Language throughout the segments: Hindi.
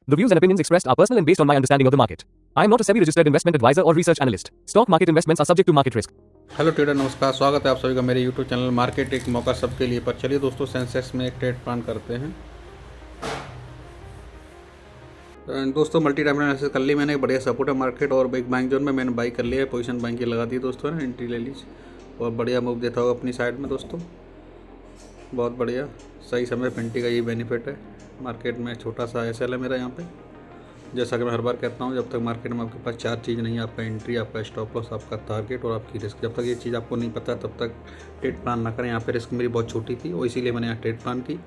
The views and opinions expressed are personal and based on my understanding of the market. I am not a SEBI registered investment advisor or research analyst. Stock market investments are subject to market risk. Hello trader, नमस्कार। स्वागत है आप सभी का मेरे यूट्यूब चैनल मार्केट एक मौका सबके लिए पर। चलिए दोस्तों, सेंसेक्स में एक ट्रेड प्लान करते हैं। दोस्तों मल्टी टाइम एनालिसिस कर ली मैंने। बढ़िया सपोर्ट है मार्केट और एक बैंक जोन में मैंने बाई कर लिया है। पोजीशन बैंक की लगा दी दोस्तों ने, एंट्री ले ली और बढ़िया मूव देता होगा अपनी साइड में दोस्तों। बहुत बढ़िया, सही समय पेंटी का ये बेनिफिट है। मार्केट में छोटा सा एसएल है मेरा यहाँ पे। जैसा कि मैं हर बार कहता हूँ, जब तक मार्केट में आपके पास चार चीज़ नहीं है, आपका एंट्री, आपका स्टॉप लॉस, आपका टारगेट और आपकी रिस्क, जब तक ये चीज़ आपको नहीं पता तब तक ट्रेड प्लान ना करें। यहाँ पे रिस्क मेरी बहुत छोटी थी और इसीलिए मैंने यहाँ ट्रेड प्लान की।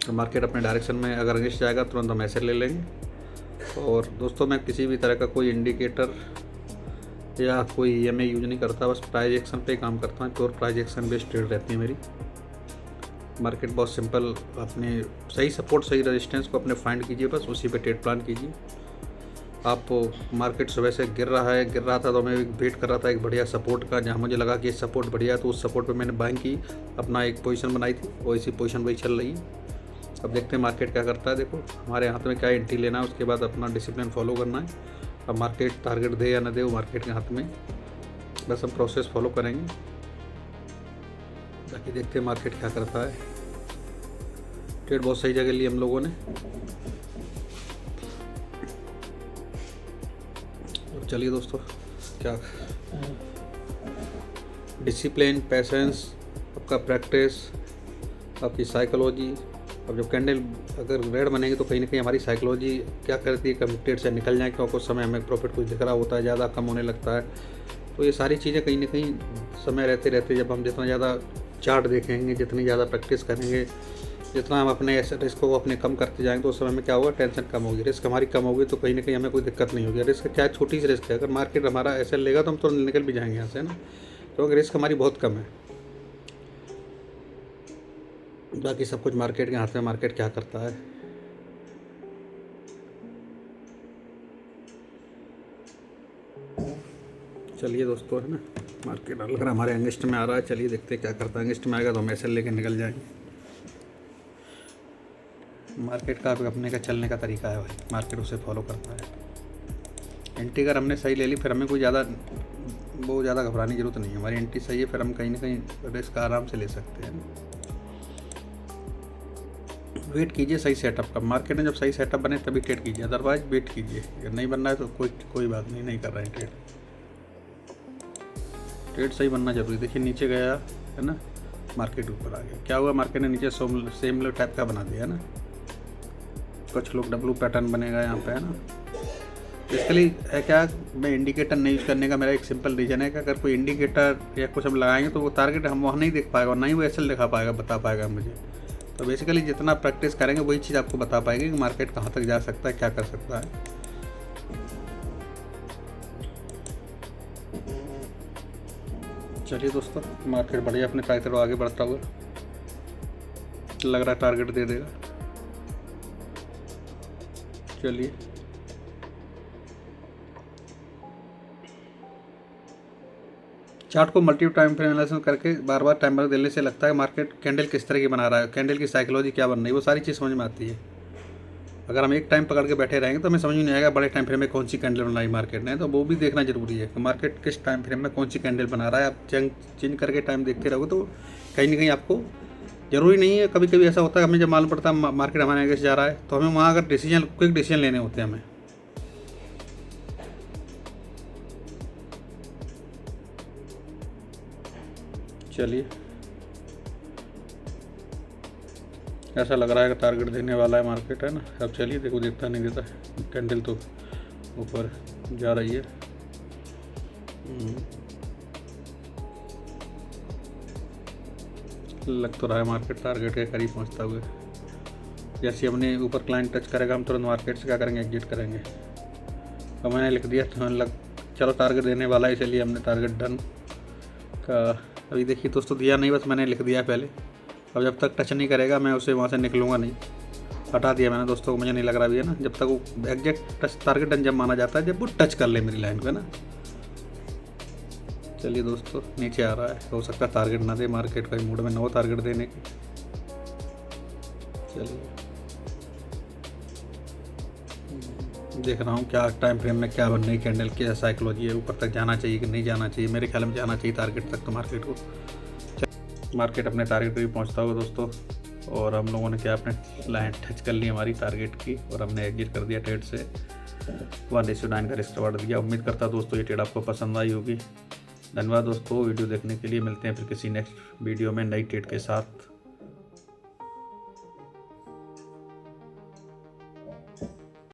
तो मार्केट अपने डायरेक्शन में अगर अगेंस्ट जाएगा तुरंत हम ऐसे ले लेंगे। और दोस्तों मैं किसी भी तरह का कोई इंडिकेटर या कोई EMA यूज नहीं करता, बस प्राइस एक्शन पे काम करता हूँ। Pure price action based trade रहती है मेरी। मार्केट बहुत सिंपल, अपने सही सपोर्ट सही रेजिस्टेंस को अपने फाइंड कीजिए, बस उसी पे ट्रेड प्लान कीजिए। आप मार्केट सुबह से गिर रहा था तो मैं वेट कर रहा था एक बढ़िया सपोर्ट का, जहाँ मुझे लगा कि ये सपोर्ट बढ़िया है, तो उस सपोर्ट पे मैंने बाइंग की, अपना एक पोजीशन बनाई थी और इसी पोजीशन वही चल रही है। अब देखते हैं मार्केट क्या करता है। देखो हमारे हाथ में क्या एंट्री लेना है, उसके बाद अपना डिसिप्लिन फॉलो करना है। अब मार्केट टारगेट दे या ना दे वो मार्केट के हाथ में, बस हम प्रोसेस फॉलो करेंगे। बाकी देखते हैं मार्केट क्या करता है। ट्रेड बहुत सही जगह ली हम लोगों ने। चलिए दोस्तों, क्या डिसिप्लिन, पेशेंस, आपका प्रैक्टिस, आपकी साइकोलॉजी। अब जब कैंडल अगर रेड बनेगी तो कहीं ना कहीं हमारी साइकोलॉजी क्या करती है, कम ट्रेड से निकल जाए, क्योंकि उस समय हमें प्रॉफिट कुछ दिख रहा होता है, ज़्यादा कम होने लगता है। तो ये सारी चीज़ें कहीं ना कहीं समय रहते रहते जब हम जितना ज़्यादा चार्ट देखेंगे, जितनी ज़्यादा प्रैक्टिस करेंगे, जितना हम अपने ऐसे रिस्क को अपने कम करते जाएंगे, तो उस समय में क्या होगा, टेंशन कम होगी, रिस्क हमारी कम होगी, तो कहीं ना कहीं हमें कोई दिक्कत नहीं होगी। रिस्क चाहे छोटी सी रिस्क है, अगर मार्केट हमारा ऐसे लेगा तो हम तुरंत निकल भी जाएंगे यहाँ से, ना, क्योंकि रिस्क हमारी बहुत कम है। बाकी सब कुछ मार्केट के हाथ में, मार्केट क्या करता है। चलिए दोस्तों, है ना, मार्केट लग रहा है हमारे अगेंस्ट में आ रहा है। चलिए देखते हैं क्या करता है। अगेंस्ट में आएगा तो हम ऐसे लेके निकल जाएंगे। मार्केट का अपने का चलने का तरीका है भाई, मार्केट उसे फॉलो करता है। एंट्री अगर हमने सही ले ली, फिर हमें कोई ज़्यादा घबराने की जरूरत नहीं है। हमारी एंट्री सही है, फिर हम कहीं ना कहीं रिस्क आराम से ले सकते हैं। वेट कीजिए सही सेटअप का। मार्केट में जब सही सेटअप बने तभी ट्रेड कीजिए, अदरवाइज वेट कीजिए। अगर नहीं बनना है तो कोई बात नहीं कर रहे हैं ट्रेड सही बनना जरूरी। देखिए नीचे गया है ना, मार्केट ऊपर आ गया। क्या हुआ, मार्केट ने नीचे सेम टाइप का बना दिया है ना। कुछ लोग डब्लू पैटर्न बनेगा यहाँ पे, है ना। बेसिकली है क्या, मैं इंडिकेटर नहीं यूज़ करने का मेरा एक सिंपल रीज़न है कि अगर कोई इंडिकेटर या कुछ हम लगाएंगे तो वो टारगेट हम वहाँ नहीं देख पाएगा और ना ही वो एसएल दिखा पाएगा, बता पाएगा मुझे। तो बेसिकली जितना प्रैक्टिस करेंगे वही चीज़ आपको बता पाएगी कि मार्केट कहाँ तक जा सकता है, क्या कर सकता है। चलिए दोस्तों, मार्केट बढ़िया अपने टारगेट आगे बढ़ता हुआ लग रहा है, टारगेट दे देगा। चलिए चार्ट को मल्टी टाइम फ्रेम एनालिसिस करके बार बार टाइमर देने से लगता है मार्केट कैंडल किस तरह की बना रहा है, कैंडल की साइकोलॉजी क्या बन रही है, वो सारी चीज़ समझ में आती है। अगर हम एक टाइम पकड़ के बैठे रहेंगे तो हमें समझ नहीं आएगा बड़े टाइम फ्रेम में कौन सी कैंडल बनाई मार्केट ने। तो वो भी देखना जरूरी है कि मार्केट किस टाइम फ्रेम में कौन सी कैंडल बना रहा है। आप चेंज करके टाइम देखते रहोगे तो कहीं ना कहीं आपको जरूरी नहीं है। कभी कभी ऐसा होता है हमें जब मालूम पड़ता है मार्केट हमारे आगे से जा रहा है, तो हमें वहाँ अगर क्विक डिसीजन लेने होते हैं हमें। चलिए ऐसा लग रहा है कि टारगेट देने वाला है मार्केट, है ना। अब चलिए देखो देता नहीं देता। कैंडल तो ऊपर जा रही है। लग तो रहा है मार्केट टारगेट के करीब पहुंचता हुए। जैसे हमने ऊपर क्लाइंट टच करेगा हम तुरंत मार्केट से क्या करेंगे, एग्जिट करेंगे। अब मैंने लिख दिया तो चलो टारगेट देने वाला है, इसलिए हमने टारगेट डन का। अभी देखिए दोस्तों, दिया नहीं, बस मैंने लिख दिया पहले। अब जब तक टच नहीं करेगा मैं उसे वहाँ से निकलूँगा नहीं। हटा दिया मैंने दोस्तों को, मुझे नहीं लग रहा भी, है ना। जब तक वो एग्जैक्ट टच टारगेट डन जब माना जाता है जब वो टच कर ले मेरी लाइन को, है ना। चलिए दोस्तों, नीचे आ रहा है, हो सकता है टारगेट ना दे, मार्केट का मूड में ना हो टारगेट देने की। चलिए देख रहा हूँ क्या टाइम फ्रेम में क्या बनने की कैंडल क्या साइकोलॉजी है, ऊपर तक जाना चाहिए कि नहीं जाना चाहिए। मेरे ख्याल में जाना चाहिए टारगेट तक तो मार्केट को। मार्केट अपने टारगेट पे भी पहुँचता होगा दोस्तों। और हम लोगों ने क्या अपने लाइन टच कर ली हमारी टारगेट की और हमने एग्जिट कर दिया ट्रेड से 1:9 का रिस्क रिवार्ड दिया। उम्मीद करता दोस्तों ये ट्रेड आपको पसंद आई होगी। धन्यवाद दोस्तों वीडियो देखने के लिए। मिलते हैं फिर किसी नेक्स्ट वीडियो में नई ट्रेड के साथ।